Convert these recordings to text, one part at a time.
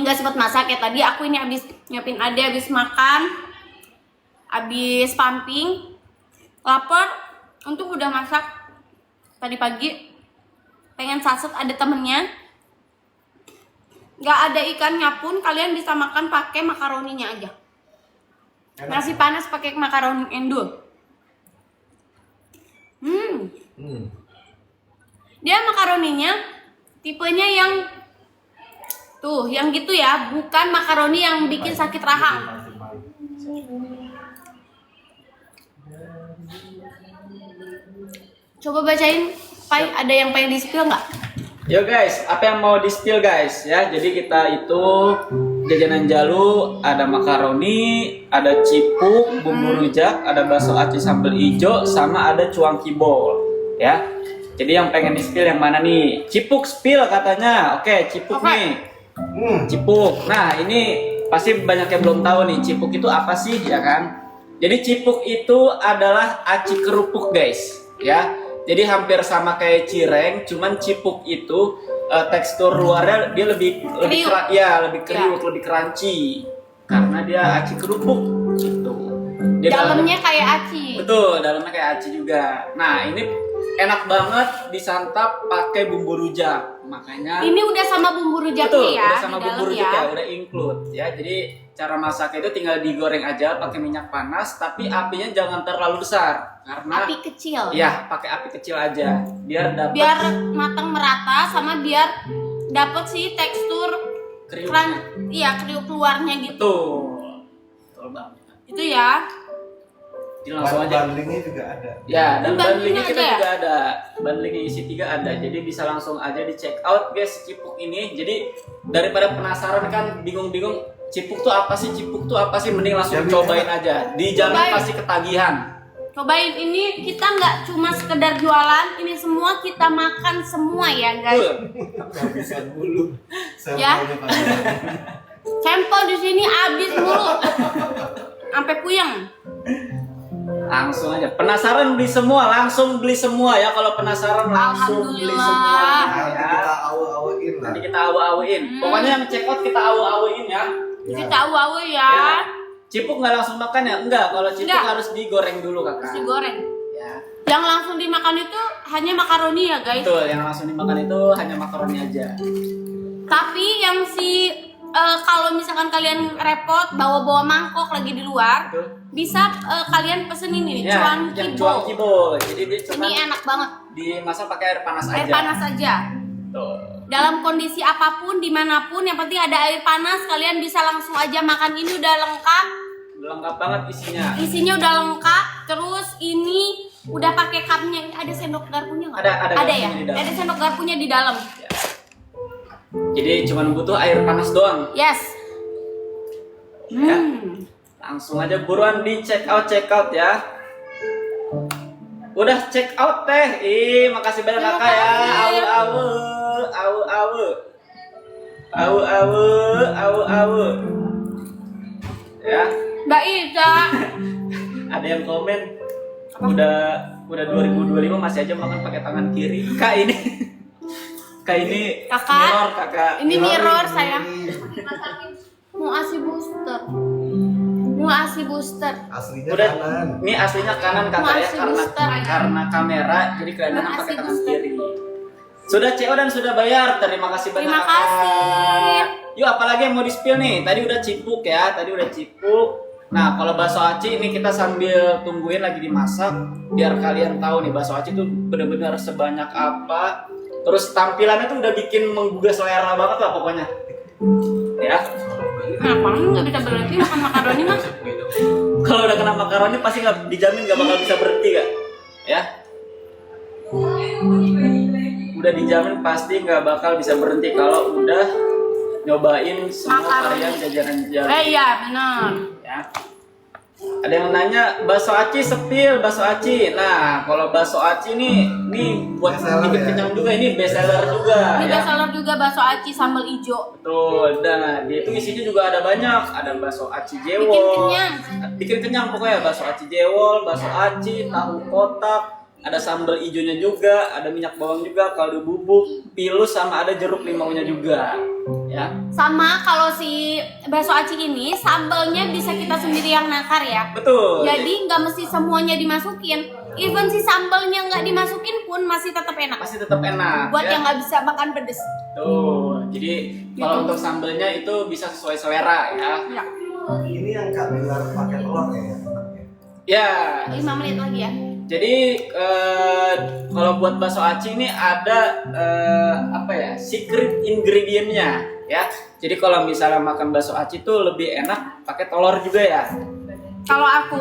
nggak sempat masak ya. Tadi aku ini habis nyiapin Ade habis makan, habis pumping, lapar, untuk udah masak tadi pagi. Pengen saset ada temennya. Nggak ada ikannya pun kalian bisa makan pakai makaroninya aja. Nasi panas pakai makaroni endul. Dia makaroninya tipenya yang tuh, yang gitu ya, bukan makaroni yang bikin sakit rahang. Coba bacain, Pai, ada yang pengen di-spill nggak? Yo guys, apa yang mau di-spill guys ya? Jadi kita itu jajanan Jalu, ada makaroni, ada cipuk, bumbu rujak, ada bakso aci sambal ijo, sama ada cuangki bol ya. Jadi yang pengen di-spill yang mana nih? Cipuk spill katanya. Oke, cipuk nih. Cipuk. Nah, ini pasti banyak yang belum tahu nih, cipuk itu apa sih ya kan? Jadi cipuk itu adalah aci kerupuk guys ya. Jadi hampir sama kayak cireng, cuman cipuk itu tekstur luarnya dia lebih kriuk, lebih crunchy karena dia aci kerupuk gitu. Dalamnya kayak aci. Betul, dalamnya kayak aci juga. Nah, ini enak banget disantap pakai bumbu rujak. Makanya ini udah sama bumbu rujaknya betul, ya, udah sama di bumbu dalam rujak ya. ya, udah include ya. Jadi cara masaknya itu tinggal digoreng aja pakai minyak panas, tapi apinya jangan terlalu besar karena Api kecil. ya, pakai api kecil aja biar matang merata, sama biar dapet sih tekstur kriuk. kriuk luarnya gitu. Betul banget. Itu ya. Jadi langsung aja. Bundlingnya juga ada. Ya, dan bundlingnya kita ada ya? juga ada. Bundlingnya isi 3 ada. Jadi bisa langsung aja di check out guys cipuk ini. Jadi daripada penasaran kan bingung-bingung cipuk tuh apa sih? Cipuk tuh apa sih? Mending langsung cobain aja. Dijamin pasti ketagihan. Cobain ini, kita nggak cuma sekedar jualan, ini semua kita makan semua ya guys. Habisan dulu. Ya. Sampel di sini habis mulu. Sampai puyeng. Langsung aja. Penasaran beli semua, langsung beli semua ya. Kalau penasaran langsung beli semua Alhamdulillah. ya. Kita awu-awuin lah. Nanti kita awu-awuin. Pokoknya yang check out kita awu-awuin ya. Kita awu-awu ya. Cipuk nggak langsung makan ya? Enggak, kalau cipuk Enggak. harus digoreng dulu kakak. Terus digoreng. Ya. Yang langsung dimakan itu hanya makaroni ya guys. Betul, yang langsung dimakan itu hanya makaroni aja. Tapi yang kalau misalkan kalian repot bawa-bawa mangkok lagi di luar, Betul. bisa kalian pesen ini Ya, cuangki yang bowl. cuangki bowl. Jadi dia cuma Ini enak banget. dimasak pakai air panas Air aja. panas aja. Tuh. Dalam kondisi apapun, dimanapun, yang penting ada air panas, kalian bisa langsung aja makan. Ini udah lengkap. Udah lengkap banget isinya. Isinya udah lengkap. Terus ini udah pakai cupnya. Ada sendok garpunya nggak? Ada ya. garpunya di dalam. Ada sendok garpunya di dalam. Ya. Jadi cuma butuh air panas doang. Yes. Ya. Langsung aja buruan di check out ya. Udah check out teh. Makasih banyak Terima kakak ya. kasih. Awu. Ya. Mbak Iza. Ada yang komen udah 2025 masih aja makan pakai tangan kiri. Kak ini Kakak. mirror kakak. Ini mirror sayang. Mau asi booster. Aslinya Udah, kanan. ini aslinya kanan kakak ya, Masih karena booster. kamera jadi kelihatan Masih pakai tangan booster. kiri. Sudah CO dan sudah bayar. Terima kasih banyak. Terima kakak. kasih. Yuk apalagi yang mau di-spill nih? Tadi udah cipuk ya, Nah, kalau bakso aci ini kita sambil tungguin lagi dimasak biar kalian tahu nih bakso aci tuh benar-benar sebanyak apa. Terus tampilannya tuh udah bikin menggugah selera banget lah pokoknya. Ya. Kenapa nggak bisa berhenti makan makaroni mas? Kalau udah kena makaroni pasti nggak dijamin nggak bakal bisa berhenti gak? Ya. Udah dijamin pasti nggak bakal bisa berhenti kalau udah nyobain semua Makaroni. varian jajanan Jalu. Iya benar. Ya. Ada yang nanya bakso aci sepil, bakso aci. Nah, kalau bakso aci nih buat Best seller bikin ya? kenyang juga, ini best seller juga. Ini ya. best seller juga bakso aci sambal ijo. Betul. Dan dia itu isinya juga ada banyak. Ada bakso aci jewol. Bikin kenyang. Bikin kenyang pokoknya, bakso aci jewol, bakso aci, tahu kotak, ada sambal ijonya juga, ada minyak bawang juga, kaldu bubuk, pilus sama ada jeruk limaunya juga. ya. Sama kalau si bakso aci ini sambalnya bisa kita sendiri yang nakar ya. Betul. Jadi nggak mesti semuanya dimasukin. Even si sambalnya nggak dimasukin pun masih tetap enak. Masih tetap enak. Buat ya. yang nggak bisa makan pedes. Tuh, jadi kalau untuk sambelnya itu bisa sesuai selera ya. Ya. Ini yang Kak Bilar pakai telur ya. Ya. 5 menit lagi ya. Jadi kalau buat bakso aci ini ada apa ya, secret ingredientnya ya. Jadi kalau misalnya makan bakso aci tuh lebih enak pakai telur juga ya. Kalau aku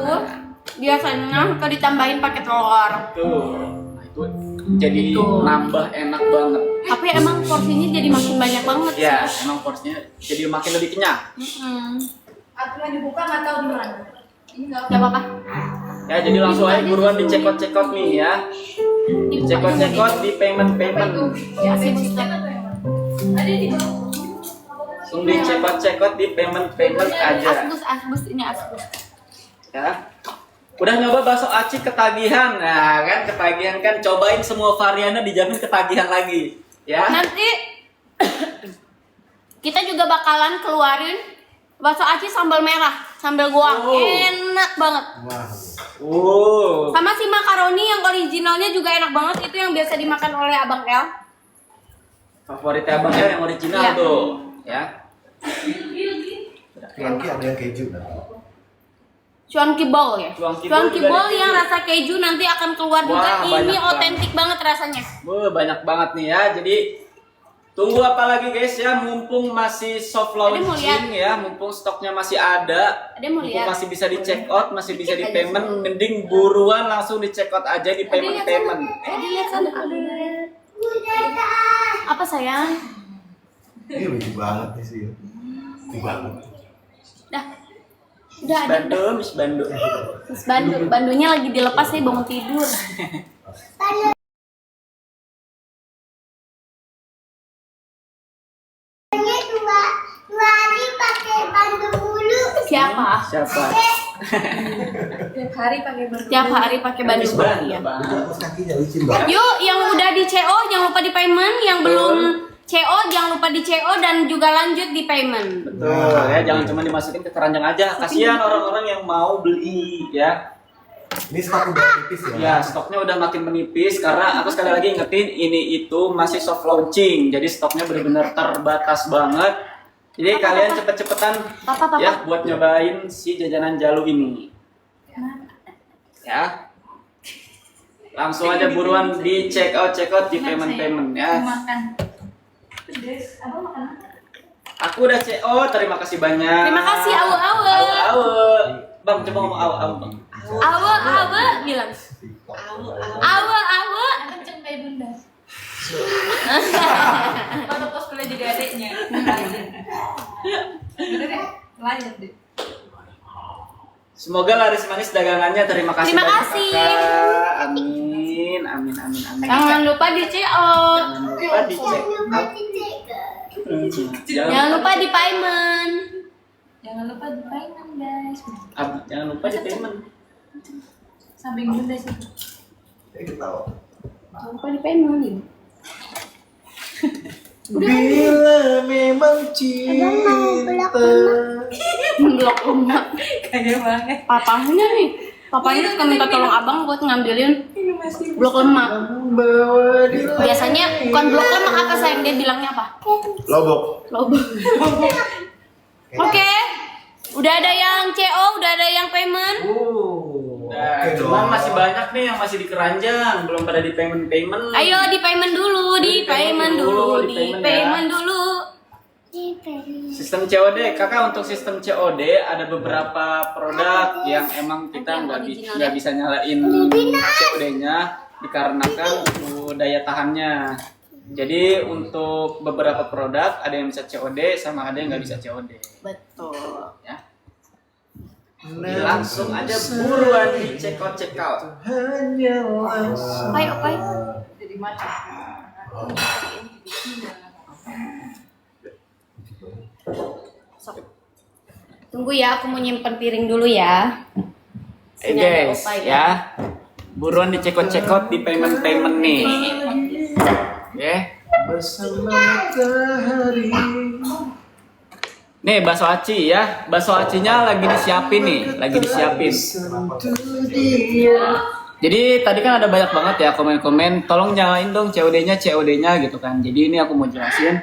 biasanya suka ditambahin pakai telur. Tuh, nah, itu jadi Betul. nambah enak banget. Tapi emang porsinya jadi makin banyak banget Ya, sih. emang porsinya jadi makin lebih kenyang. Aturan dibuka nggak tahu di mana. Ini nggak apa-apa. Ya, jadi langsung aja buruan dicekot-cekot nih ya. Dicekot-cekot di payment. Ya, sistem. Ada di bawah. Langsung dicekot-cekot di payment aja. Asbus ini asbus. Ya. Udah nyoba bakso aci ketagihan. Nah, kan ketagihan kan, cobain semua variannya dijamin ketagihan lagi. Ya. Nanti kita juga bakalan keluarin bakso aci sambal merah, sambal goang. Oh. Enak banget. Wah. Sama si makaroni yang originalnya juga enak banget, itu yang biasa dimakan oleh Abang El. Favorit abangnya yang original Iya. tuh, ya. Nanti ada yang keju. Cuanki ball ya. Cuanki Cuanki ball ball juga yang ada rasa keju nanti akan keluar juga. Wah, Ini banyak otentik banget rasanya. Banyak banget nih ya. Jadi tunggu apa lagi guys ya, mumpung masih soft Ada mau launching lihat? ya, mumpung stoknya masih ada. Ada mau Mumpung lihat? masih bisa di check out, masih bisa di Dikit aja. payment, mending buruan langsung di check out aja di payment. Ada lihat sana. Apa sayang? Ini lucu banget nih sih. Lucu banget. Dah. Udah ada. Miss Bando. Terus bandunya lagi dilepas nih bangun tidur. Siapa? Siapa? Tiap hari pakai bandu. Miss Bando. Iya. Bang. Terus kakinya licin banget. Yuk, yang udah di CO jangan lupa di payment, yang belum CO jangan lupa di CO dan juga lanjut di payment. Betul ya, jangan cuma dimasukin ke keranjang aja. Kasihan orang-orang yang mau beli ya. Ini stok udah tipis ya. Ya, stoknya udah makin menipis karena aku sekali lagi ingetin ini itu masih soft launching. Jadi stoknya benar-benar terbatas banget. Jadi kalian cepet-cepetan Papa. ya buat nyobain si jajanan Jalu ini. Ya. Langsung aja buruan di check out di payment ya. Aku udah CO, terima kasih banyak. Terima kasih awe-awe. Awe. Bang, coba ngomong awe, Bang. Awe bilang. Awe. Kenceng kayak bunda. Kalau pas kuliah jadi adiknya. Bener deh, layan deh. Semoga laris manis dagangannya. Terima kasih Terima banyak, kasih. Kakak. Amin. Jangan lupa di CO. Jangan lupa di check out. Jangan lupa di payment. Jangan lupa di payment guys. Jangan lupa di payment. Samping bunda sih. Ketawa. Jangan lupa di payment. Bila memang cinta. Blok emak. Kayaknya banget. Papahnya nih. Papahnya suka minta tolong abang buat ngambilin blok lemak. Membawa di Biasanya bukan blok lemak apa sayang, dia bilangnya apa? Lobok. Lobak. Oke. Udah ada yang CO, udah ada yang payment. Nah, Oke cuman dong. masih banyak nih yang masih di keranjang, belum pada di payment. Ayo di payment dulu, di payment dulu, di payment dulu. Sistem COD, kakak untuk sistem COD ada beberapa produk yang emang kita nggak bisa nyalain COD-nya dikarenakan daya tahannya. Jadi untuk beberapa produk ada yang bisa COD sama ada yang nggak bisa COD. Betul. Ya. Jadi langsung aja buruan di check out. Oke. Jadi macam. Tunggu ya, aku mau nyimpen piring dulu ya. Sini ada Guys, opai ya. Buruan di check out di payment nih. Oke. Bersama matahari Nih bakso aci ya, bakso acinya lagi disiapin nih, lagi disiapin. Jadi tadi kan ada banyak banget ya komen-komen, tolong nyalain dong COD-nya gitu kan. Jadi ini aku mau jelasin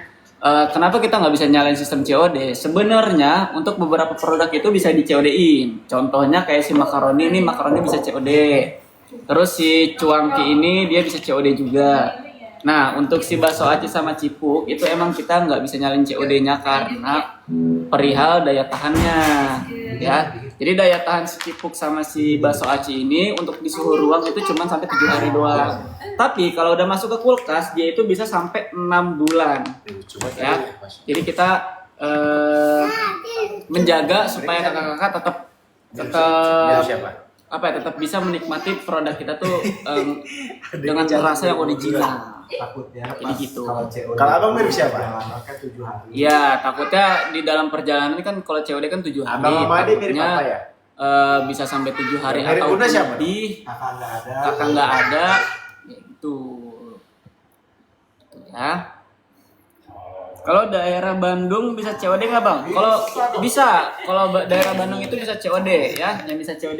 kenapa kita nggak bisa nyalain sistem COD. Sebenarnya untuk beberapa produk itu bisa di COD-in. Contohnya kayak si makaroni ini, makaroni bisa COD. Terus si cuangki ini dia bisa COD juga. Nah, untuk si bakso aci sama cipuk itu emang kita nggak bisa nyalin COD-nya karena perihal daya tahannya, ya. Jadi daya tahan si cipuk sama si bakso aci ini untuk di suhu ruang itu cuma sampai 7 hari doang. Tapi kalau udah masuk ke kulkas dia itu bisa sampai 6 bulan, ya. Jadi kita menjaga supaya kakak-kakak tetap bisa menikmati produk kita tuh dengan rasa yang original. Takutnya Jadi gitu. Kalau abang mirip siapa? 7 hari. Iya, takutnya di dalam perjalanan ini kan kalau COD kan 7 hari. Abang sama adik mirip takutnya, apa ya? bisa sampai 7 hari Mirip atau Bunda siapa? lebih. Kakak nggak ada. Kakak nggak ada, ya itu. Gitu ya. Kalau daerah Bandung bisa COD nggak bang? Kalau bisa, kalau daerah Bandung itu bisa COD ya, yang bisa COD